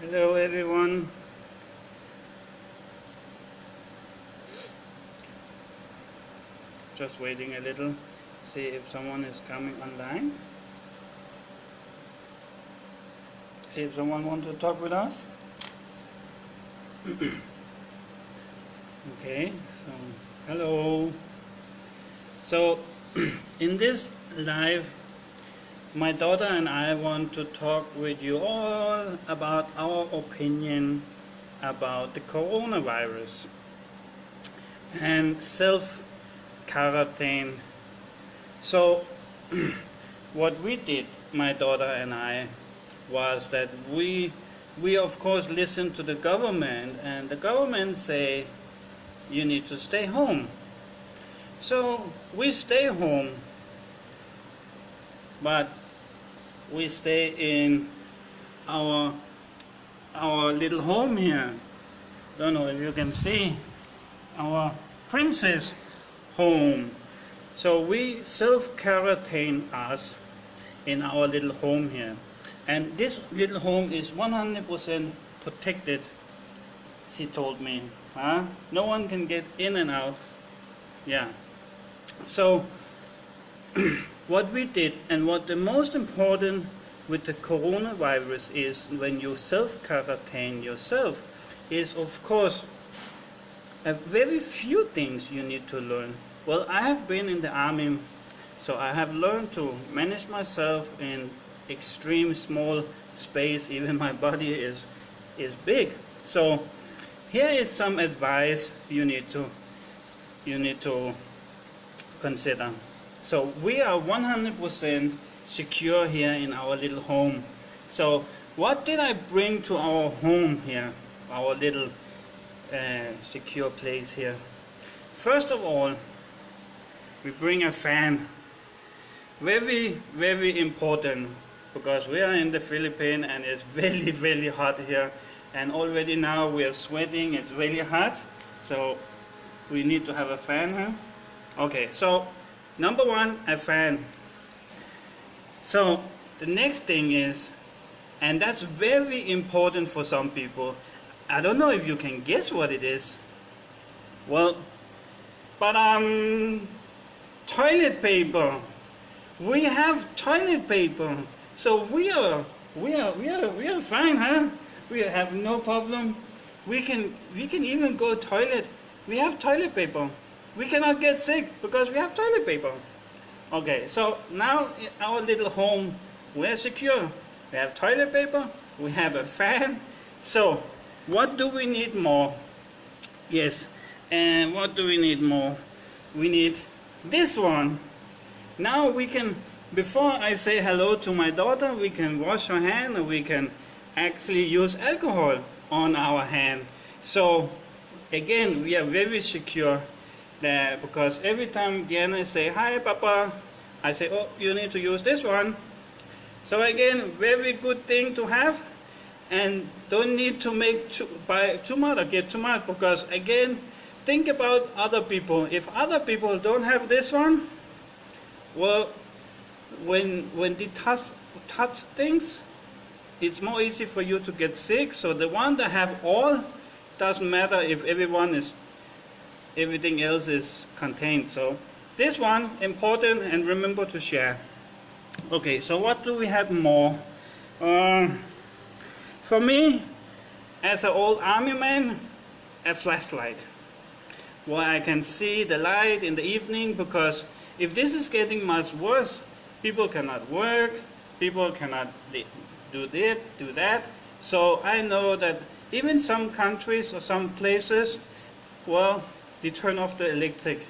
Hello everyone. Just waiting a little, see if someone is coming online. See if someone wants to talk with us. Okay, so hello. So in this live, my daughter and I want to talk with you all about our opinion about the coronavirus and self-quarantine. So what we did, my daughter and I, was that we of course listened to the government, and the government say you need to stay home. So we stay home, but we stay in our little home here. Don't know if you can see our princess home. So we self-quarantine us in our little home here. And this little home is 100% protected, she told me. Huh? No one can get in and out. Yeah. So what we did, and what the most important with the coronavirus is, when you self-quarantine yourself, is of course a very few things you need to learn. Well, I have been in the army, so I have learned to manage myself in extreme small space. Even my body is big. So here is some advice you need to consider. So we are 100% secure here in our little home. So what did I bring to our home here, our little secure place here? First of all, we bring a fan. Very, very important, because we are in the Philippines and it's very, very hot here, and already now we are sweating. It's really hot, so we need to have a fan here. Okay, so number one, a fan. So the next thing is, and that's very important for some people, I don't know if you can guess what it is. Well, but toilet paper. We have toilet paper, so we are fine, huh? We have no problem. We can even go toilet. We have toilet paper. We cannot get sick because we have toilet paper. Okay, so now in our little home, we're secure. We have toilet paper. We have a fan. So what do we need more? Yes, and what do we need more? We need this one. Now we can, before I say hello to my daughter, we can wash our hand, and we can actually use alcohol on our hand. So again, we are very secure there, because every time Diana say, "Hi Papa," I say, "Oh, you need to use this one." So again, very good thing to have, and don't need to buy too much or get too much, because again, think about other people. If other people don't have this one, well, when they touch things, it's more easy for you to get sick. So the one that have all, doesn't matter if everything else is contained. So this one important, and remember to share. Okay, so what do we have more? For me, as an old army man, a flashlight, where I can see the light in the evening, because if this is getting much worse, people cannot work, people cannot do this, do that. So I know that even some countries or some places, well, they turn off the electric,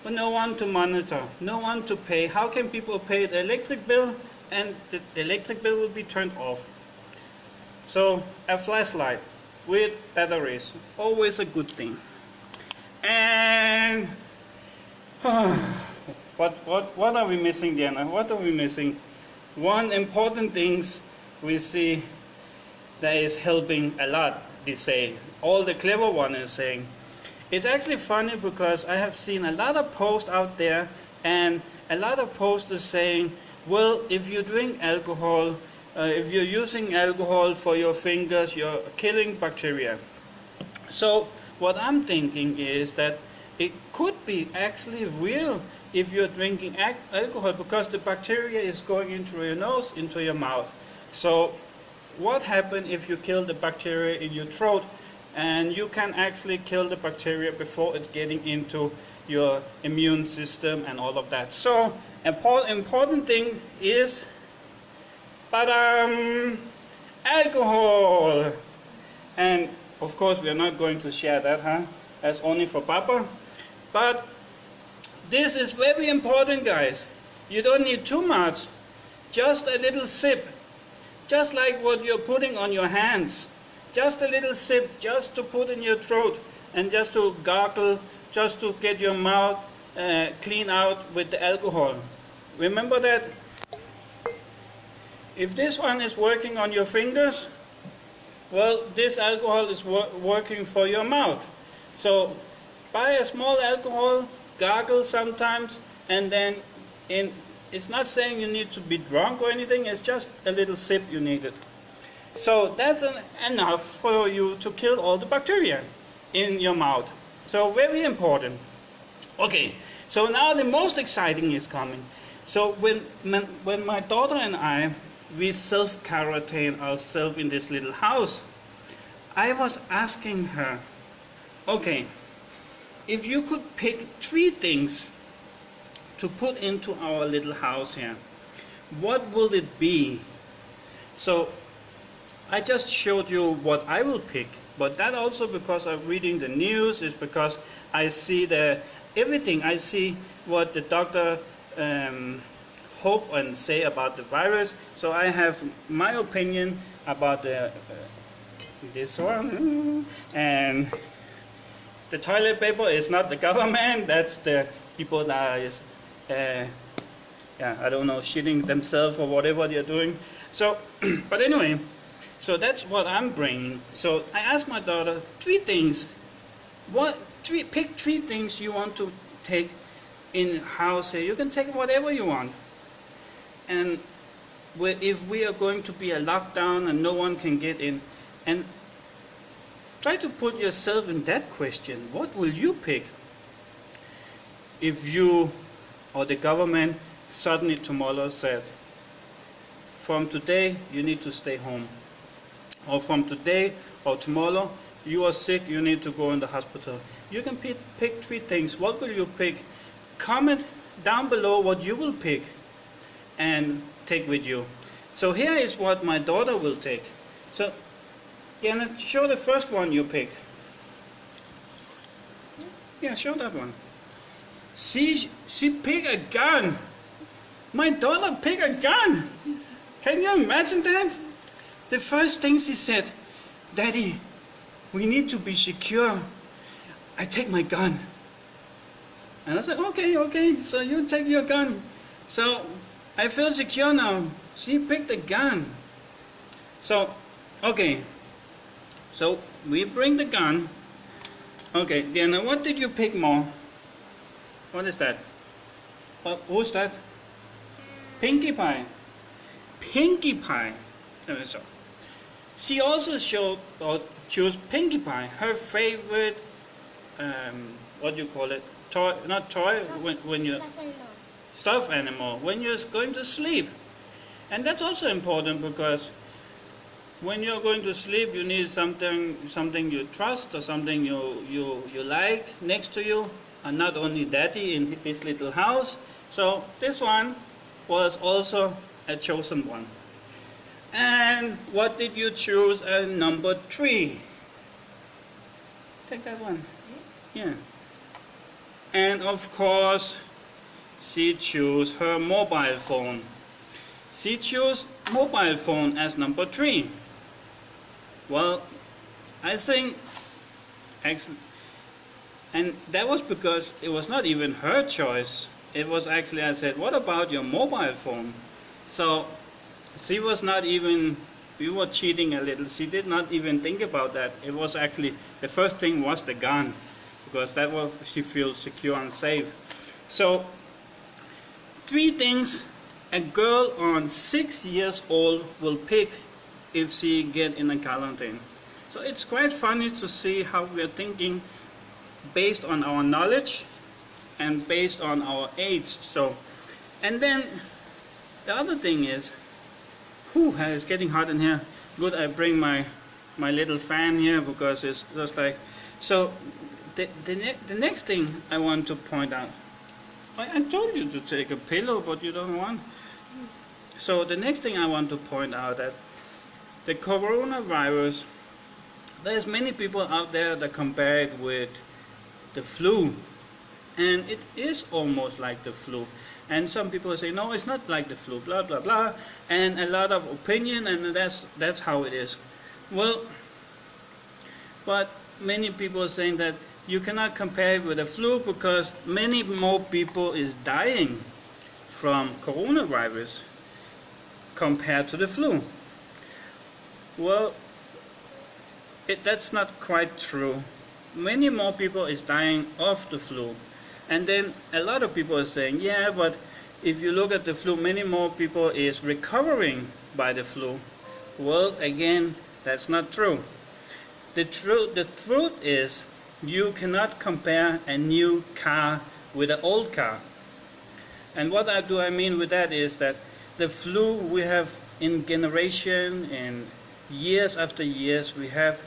but no one to monitor, no one to pay. How can people pay the electric bill and the electric bill will be turned off? So a flashlight with batteries, always a good thing. And what are we missing, Diana? What are we missing? One important things we see that is helping a lot, they say. All the clever one is saying. It's actually funny, because I have seen a lot of posts out there, and a lot of posts are saying, well, if you drink alcohol, if you're using alcohol for your fingers, you're killing bacteria. So what I'm thinking is that it could be actually real if you're drinking alcohol, because the bacteria is going into your nose, into your mouth. So what happens if you kill the bacteria in your throat? And you can actually kill the bacteria before it's getting into your immune system and all of that. So important thing is, alcohol. And of course we are not going to share that, huh? That's only for Papa. But this is very important, guys. You don't need too much. Just a little sip. Just like what you're putting on your hands. Just a little sip, just to put in your throat, and just to gargle, just to get your mouth clean out with the alcohol. Remember that? If this one is working on your fingers, well, this alcohol is working for your mouth. So buy a small alcohol, gargle sometimes, and then it's not saying you need to be drunk or anything, it's just a little sip you needed. So that's enough for you to kill all the bacteria in your mouth. So very important. Okay, so now the most exciting is coming. So when my daughter and I, we self-quarantine ourselves in this little house, I was asking her, okay, if you could pick 3 things to put into our little house here, what will it be? So I just showed you what I will pick, but that also because I'm reading the news, is because I see everything. I see what the doctor hope and say about the virus. So I have my opinion about this one. And the toilet paper is not the government, that's the people that is, I don't know, shitting themselves or whatever they're doing. So, but anyway, so that's what I'm bringing. So I asked my daughter 3 things. Pick 3 things you want to take in house here. You can take whatever you want. And if we are going to be a lockdown and no one can get in, and try to put yourself in that question. What will you pick if you or the government suddenly tomorrow said, from today you need to stay home, or from today or tomorrow you are sick, you need to go in the hospital? You can pick 3 things. What will you pick? Comment down below what you will pick and take with you. So here is what my daughter will take. So Diana, show the first one you picked. Yeah, show that one. She picked a gun. My daughter picked a gun. Can you imagine that? The first thing she said, Daddy, we need to be secure. I take my gun. And I said, okay, so you take your gun. So I feel secure now. She picked a gun. So, okay. So we bring the gun. Okay, Diana, what did you pick more? What is that? Who's that? Pinkie Pie. Pinkie Pie. So she also chose Pinkie Pie. Her favorite, what do you call it? Toy, not toy, when you stuffed animal. When you're going to sleep. And that's also important because when you're going to sleep, you need something you trust or something you like next to you, and not only Daddy in this little house. So this one was also a chosen one. And what did you choose as number 3? Take that one. Yeah. And of course, she chose her mobile phone. She chose mobile phone as number 3. Well, I think, actually, and that was because it was not even her choice. It was actually, I said, what about your mobile phone? So she was not even, we were cheating a little. She did not even think about that. It was actually, the first thing was the gun, because that was, she feels secure and safe. So 3 things a girl on 6 years old will pick if she get in a quarantine. So it's quite funny to see how we are thinking based on our knowledge and based on our age. So, and then the other thing is, it's getting hot in here. Good, I bring my little fan here because it's just like, so the next thing I want to point out, I told you to take a pillow, but you don't want. So the next thing I want to point out that the coronavirus, there's many people out there that compare it with the flu, and it is almost like the flu. And some people say, no, it's not like the flu, blah, blah, blah, and a lot of opinion, and that's how it is. Well, but many people are saying that you cannot compare it with the flu because many more people is dying from coronavirus compared to the flu. Well, that's not quite true. Many more people is dying of the flu. And then a lot of people are saying, yeah, but if you look at the flu, many more people is recovering by the flu. Well, again, that's not true. The truth is, you cannot compare a new car with an old car. And what I mean with that is that the flu we have in generation and years after years, we have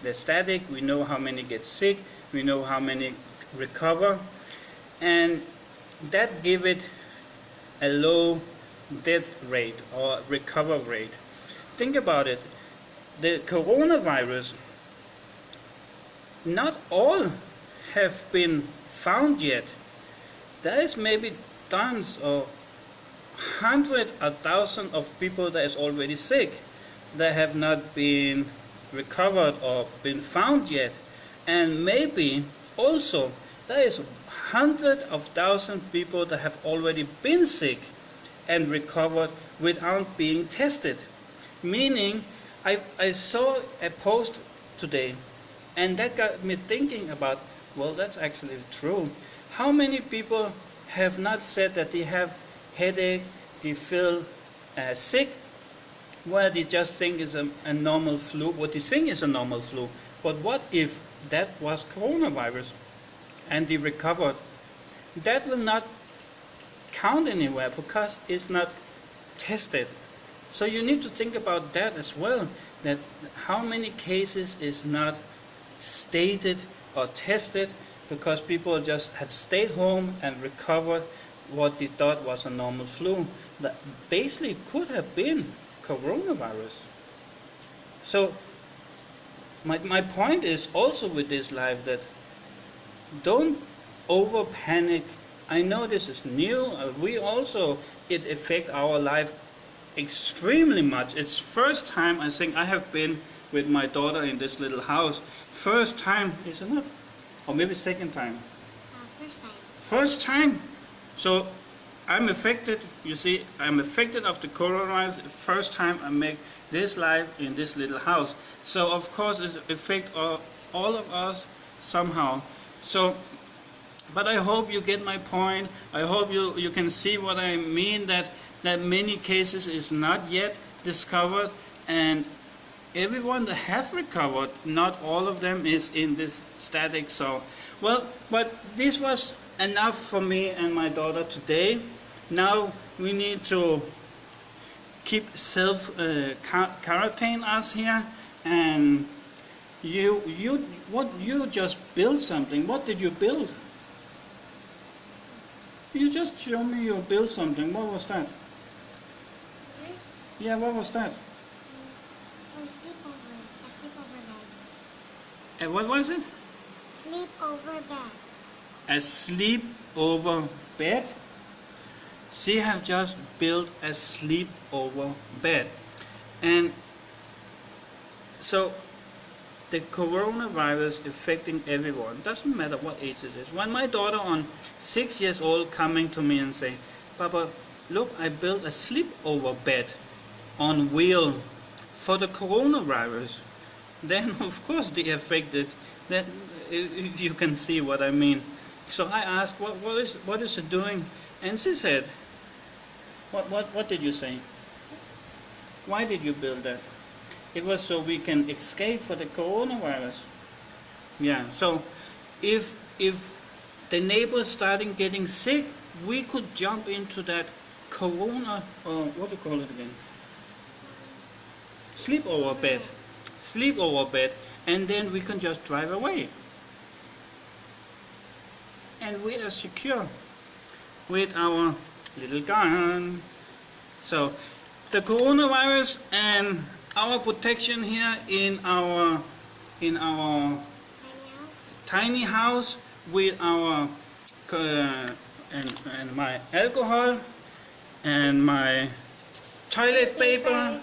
the static, we know how many get sick, we know how many recover, and that give it a low death rate or recover rate. Think about it, the coronavirus, not all have been found yet. There is maybe tons or hundreds of thousands of people that is already sick that have not been recovered or been found yet. And maybe also there is hundreds of thousands of people that have already been sick and recovered without being tested. Meaning, I saw a post today, and that got me thinking about, well, that's actually true. How many people have not said that they have headache, they feel sick, where they just think is a normal flu, what they think is a normal flu. But what if that was coronavirus and they recovered? That will not count anywhere because it's not tested. So you need to think about that as well, that how many cases is not stated or tested because people just have stayed home and recovered what they thought was a normal flu that basically could have been coronavirus. So my point is also with this life that don't over panic. I know this is new. It affects our life extremely much. It's first time I think I have been with my daughter in this little house. First time, isn't it? Or maybe second time? First time. First time. So I'm affected, you see, I'm affected of the coronavirus. First time I make this life in this little house. So of course it affects all of us somehow. So, but I hope you get my point. I hope you can see what I mean, that many cases is not yet discovered, and everyone that have recovered, not all of them is in this static. So, well, but this was enough for me and my daughter today. Now we need to keep quarantine us here, and you just built something. What did you build? You just show me you built something. What was that? Yeah, what was that? A sleepover bed. What was it? Sleepover bed. A sleepover bed? She have just built a sleepover bed. And so the coronavirus affecting everyone, doesn't matter what age it is. When my daughter on 6 years old coming to me and say, Papa, look, I built a sleepover bed on wheel for the coronavirus, then of course they affected. That, if you can see what I mean. So I asked, what is it doing? And she said, What did you say? Why did you build that? It was so we can escape for the coronavirus. Yeah, so if the neighbors starting getting sick, we could jump into that corona, or what do you call it again? Sleepover bed. Sleepover bed, and then we can just drive away. And we are secure with our little gun. So the coronavirus and our protection here in our Tiny house. tiny house with our and my alcohol and my toilet paper,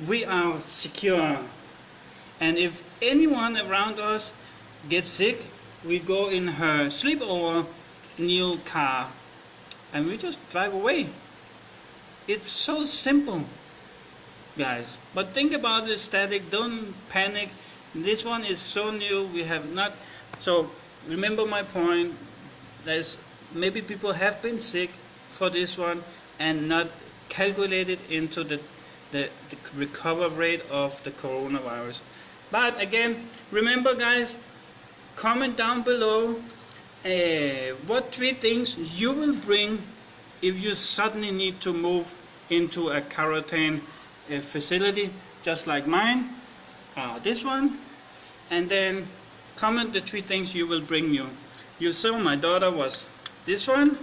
we are secure. And if anyone around us gets sick, we go in her sleepover new car and we just drive away. It's so simple, guys. But think about the static, don't panic. This one is so new, we have not. So remember my point, there's maybe people have been sick for this one and not calculated into the recovery rate of the coronavirus. But again, remember guys, comment down below what 3 things you will bring if you suddenly need to move into a quarantine facility just like mine, this one, and then comment the 3 things you will bring you. You saw my daughter was this one,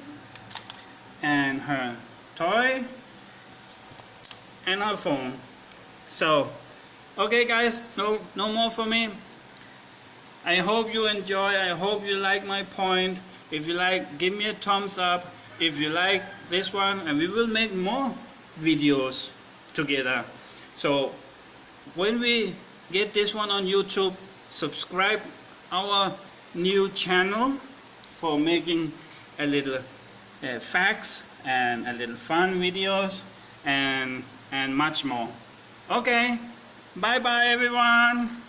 and her toy, and her phone. So, okay guys, no more for me. I hope you enjoy, I hope you like my point. If you like, give me a thumbs up. If you like this one, and we will make more videos together. So when we get this one on YouTube, subscribe our new channel for making a little facts and a little fun videos and much more. Okay, bye bye everyone.